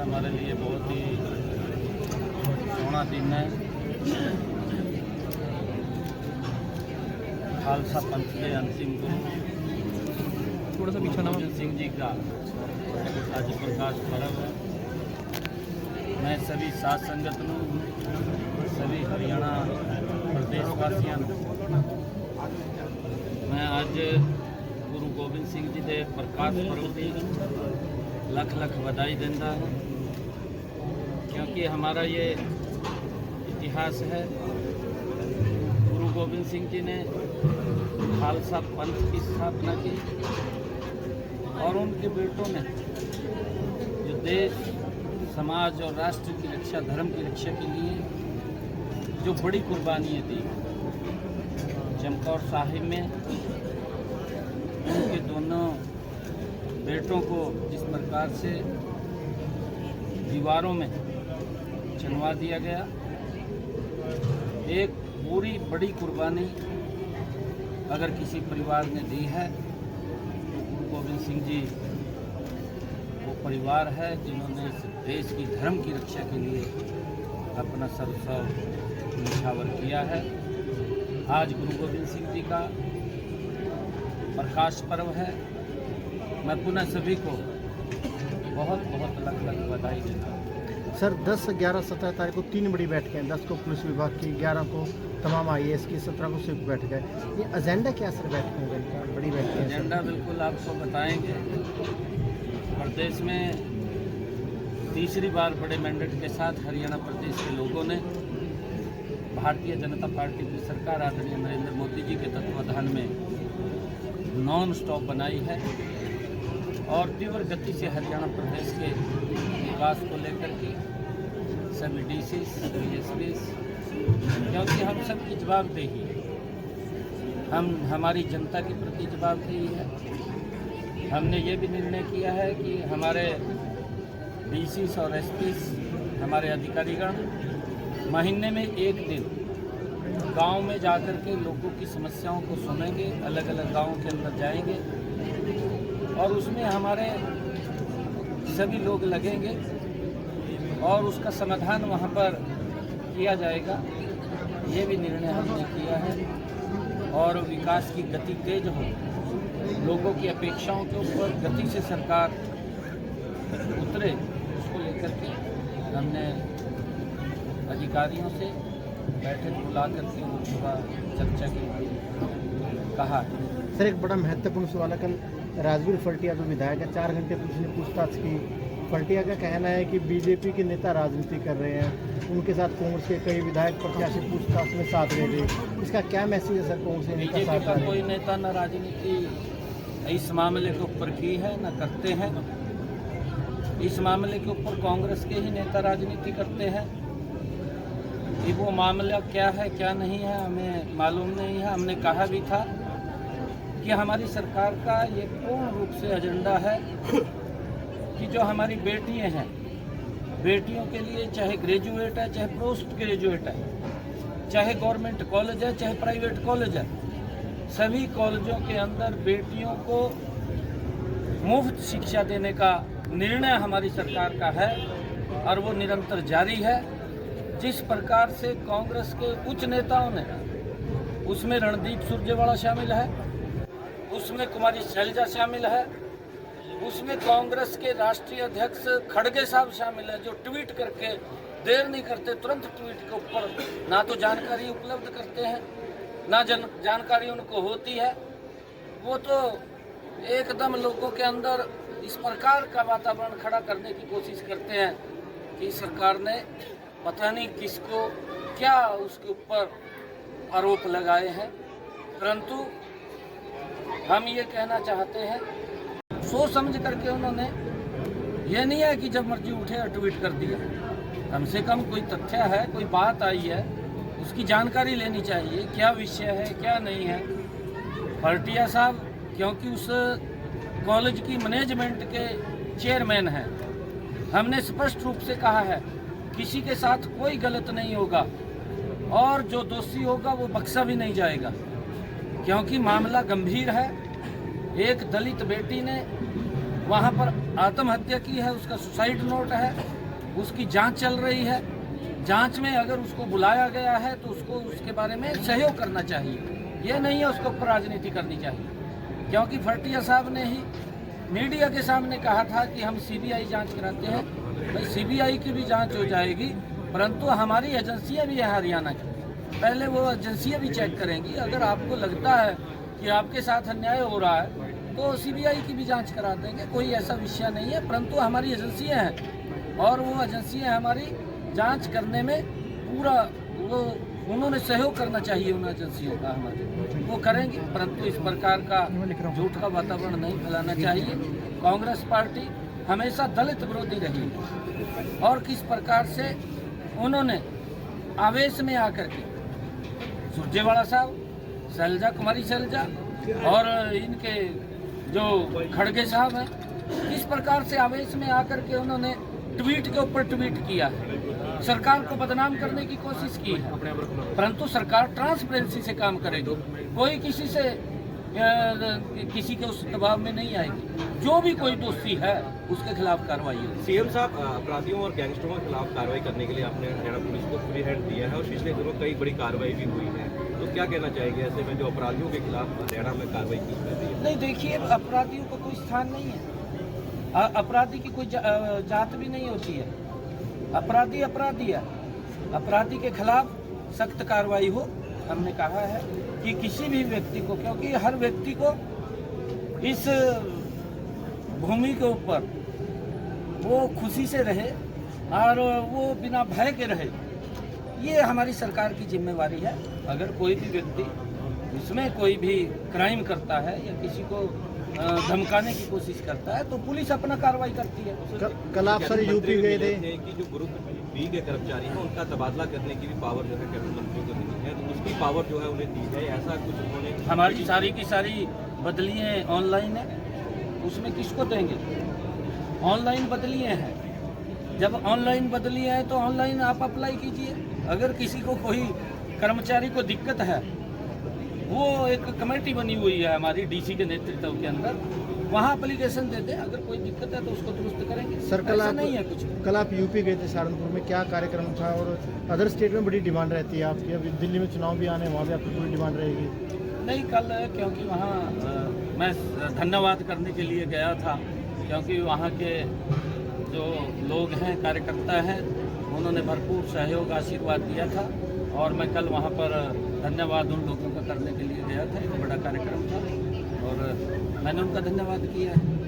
हमारे लिए बहुत ही सोना दिन है। खालसा पंथ के अंतिम गुरु गोबिंद सिंह जी का आज प्रकाश पर्व है। मैं सभी साध संगत नूं, सभी हरियाणा प्रदेशवासियों मैं आज गुरु गोबिंद सिंह जी के प्रकाश पर्व की लख लख बधाई देता हूँ, क्योंकि हमारा ये इतिहास है। गुरु गोबिंद सिंह जी ने खालसा पंथ की स्थापना की और उनके बेटों ने जो देश, समाज और राष्ट्र की रक्षा, धर्म की रक्षा के लिए जो बड़ी कुर्बानियाँ दी। चमकौर साहिब में उनके दोनों बेटों को जिस प्रकार से दीवारों में चुनवा दिया गया, एक पूरी बड़ी कुर्बानी अगर किसी परिवार ने दी है तो गुरु गोबिंद सिंह जी वो परिवार है जिन्होंने इस देश की, धर्म की रक्षा के लिए अपना सर्वस्व निछावर किया है। आज गुरु गोबिंद सिंह जी का प्रकाश पर्व है। मैं पुनः सभी को बहुत बहुत लख लख बधाई देता हूँ। सर 10, 11, 17 तारीख को 3 बड़ी बैठकें, 10 को पुलिस विभाग की, 11 को तमाम IAS की, 17 को सिर्फ बैठ गए। ये एजेंडा क्या सर बैठकों का, बड़ी बैठकें? एजेंडा बिल्कुल आपको बताएंगे। प्रदेश में तीसरी बार बड़े मैंडेट के साथ हरियाणा प्रदेश के लोगों ने भारतीय जनता पार्टी की सरकार आदरणीय नरेंद्र मोदी जी के तत्वाधान में नॉन स्टॉप बनाई है और तीव्र गति से हरियाणा प्रदेश के विकास को लेकर के सभी DC, सभी SP, क्योंकि हम सबकी जवाबदेही है, हमारी जनता के प्रति जवाबदेही है। हमने ये भी निर्णय किया है कि हमारे DC और SP, हमारे अधिकारीगण महीने में एक दिन गांव में जाकर के लोगों की समस्याओं को सुनेंगे, अलग अलग गांवों के अंदर जाएंगे और उसमें हमारे सभी लोग लगेंगे और उसका समाधान वहां पर किया जाएगा। ये भी निर्णय हमने किया है और विकास की गति तेज हो, लोगों की अपेक्षाओं के ऊपर गति से सरकार उतरे, उसको लेकर के हमने अधिकारियों से बैठक बुला करके उनका चर्चा के लिए कहा। सर एक बड़ा महत्वपूर्ण सवाल है, कल राजवीर फल्टिया जो विधायक है, 4 घंटे पुलिस ने पूछताछ की। फल्टिया का कहना है कि बीजेपी के नेता राजनीति कर रहे हैं, उनके साथ कांग्रेस के कई विधायक प्रत्याशी पूछताछ में साथ ले रहे। इसका क्या मैसेज है सर कांग्रेस नेता? बीजेपी का कोई नेता न राजनीति इस मामले के ऊपर की है न करते हैं। इस मामले के ऊपर कांग्रेस के ही नेता राजनीति करते हैं कि वो मामला क्या है क्या नहीं है हमें मालूम नहीं है। हमने कहा भी था कि हमारी सरकार का ये पूर्ण रूप से एजेंडा है कि जो हमारी बेटियां हैं, बेटियों के लिए चाहे ग्रेजुएट है, चाहे पोस्ट ग्रेजुएट है, चाहे गवर्नमेंट कॉलेज है, चाहे प्राइवेट कॉलेज है, सभी कॉलेजों के अंदर बेटियों को मुफ्त शिक्षा देने का निर्णय हमारी सरकार का है और वो निरंतर जारी है। जिस प्रकार से कांग्रेस के उच्च नेताओं ने, उसमें रणदीप सुरजेवाला शामिल है, उसमें कुमारी शैलजा शामिल है, उसमें कांग्रेस के राष्ट्रीय अध्यक्ष खड़गे साहब शामिल है, जो ट्वीट करके देर नहीं करते, तुरंत ट्वीट के ऊपर ना तो जानकारी उपलब्ध करते हैं, ना जानकारी उनको होती है। वो तो एकदम लोगों के अंदर इस प्रकार का वातावरण खड़ा करने की कोशिश करते हैं कि सरकार ने पता नहीं किसको क्या उसके ऊपर आरोप लगाए हैं। परंतु हम ये कहना चाहते हैं, सोच समझ करके उन्होंने, ये नहीं है कि जब मर्जी उठे और ट्वीट कर दिया। कम से कम कोई तथ्य है, कोई बात आई है, उसकी जानकारी लेनी चाहिए, क्या विषय है क्या नहीं है। फल्टिया साहब क्योंकि उस कॉलेज की मैनेजमेंट के चेयरमैन हैं, हमने स्पष्ट रूप से कहा है किसी के साथ कोई गलत नहीं होगा और जो दोषी होगा वो बख्शा भी नहीं जाएगा, क्योंकि मामला गंभीर है। एक दलित बेटी ने वहाँ पर आत्महत्या की है, उसका सुसाइड नोट है, उसकी जांच चल रही है। जांच में अगर उसको बुलाया गया है तो उसको उसके बारे में सहयोग करना चाहिए, ये नहीं है उसके ऊपर राजनीति करनी चाहिए। क्योंकि फर्टिया साहब ने ही मीडिया के सामने कहा था कि हम सीबीआई जांच कराते हैं। भाई सीबीआई की भी जांच हो जाएगी, परंतु हमारी एजेंसियां भी है हरियाणा की, पहले वो एजेंसियां भी चेक करेंगी। अगर आपको लगता है कि आपके साथ अन्याय हो रहा है तो सीबीआई की भी जांच करा देंगे, कोई ऐसा विषय नहीं है। परंतु हमारी एजेंसियां हैं और वो एजेंसियां हमारी जांच करने में पूरा वो उन्होंने सहयोग करना चाहिए, उन एजेंसियों का हमारे वो करेंगे। परंतु इस प्रकार का झूठ का वातावरण नहीं फैलाना चाहिए। कांग्रेस पार्टी हमेशा दलित विरोधी रही है और किस प्रकार से उन्होंने आवेश में आकर के सुरजेवाला साहब, शैलजा कुमारी शैलजा और इनके जो खड़गे साहब हैं, इस प्रकार से आवेश में आकर के उन्होंने ट्वीट के ऊपर ट्वीट किया है, सरकार को बदनाम करने की कोशिश की है। परंतु सरकार ट्रांसपेरेंसी से काम करेगी, कोई किसी से किसी के उस दबाव में नहीं आएगी। जो भी कोई दोषी है उसके खिलाफ कार्रवाई होगी। सीएम साहब, अपराधियों और गैंगस्टरों के खिलाफ कार्रवाई करने के लिए आपने हरियाणा पुलिस को फ्री हैंड दिया है और पिछले दिनों कई बड़ी कार्रवाई भी हुई है, तो क्या कहना चाहेंगे ऐसे में जो अपराधियों के खिलाफ हरियाणा में कार्रवाई की जा रही है? नहीं, देखिए, अपराधियों का कोई स्थान नहीं है, अपराधी की कोई जात भी नहीं होती है। अपराधी अपराधी है, अपराधी के खिलाफ सख्त कार्रवाई हो। हमने कहा है कि किसी भी व्यक्ति को, क्योंकि हर व्यक्ति को इस भूमि के ऊपर वो खुशी से रहे और वो बिना भय के रहे, ये हमारी सरकार की जिम्मेवारी है। अगर कोई भी व्यक्ति इसमें कोई भी क्राइम करता है या किसी को धमकाने की कोशिश करता है तो पुलिस अपना कार्रवाई करती है। कल आप सर यूपी गए थे कि जो ग्रुप बी के कर्मचारी हैं उनका तबादला करने की भी पावर जो है कैबिनेट मंत्रियों को मिली है, तो उसकी पावर जो है उन्हें दी है, ऐसा कुछ उन्होंने? हमारी सारी की सारी बदलियाँ ऑनलाइन है, उसमें किसको देंगे? ऑनलाइन बदलियाँ हैं, जब ऑनलाइन बदलियाँ हैं तो ऑनलाइन आप अप्लाई कीजिए। अगर किसी को कोई कर्मचारी को दिक्कत है, वो एक कमेटी बनी हुई है हमारी डीसी के नेतृत्व के अंदर, वहाँ एप्लीकेशन देते हैं। अगर कोई दिक्कत है तो उसको दुरुस्त करेंगे। सर, कल आप यूपी गए थे, सहारनपुर में क्या कार्यक्रम था? और अदर स्टेट में बड़ी डिमांड रहती है आपकी, अभी दिल्ली में चुनाव भी आने, वहाँ भी आपकी पूरी डिमांड रहेगी? नहीं, कल क्योंकि वहाँ मैं धन्यवाद करने के लिए गया था, क्योंकि वहाँ के जो लोग हैं, कार्यकर्ता हैं, उन्होंने भरपूर सहयोग आशीर्वाद दिया था और मैं कल वहाँ पर धन्यवाद उन लोगों का करने के लिए गया था। एक बड़ा कार्यक्रम था और मैंने उनका धन्यवाद किया है।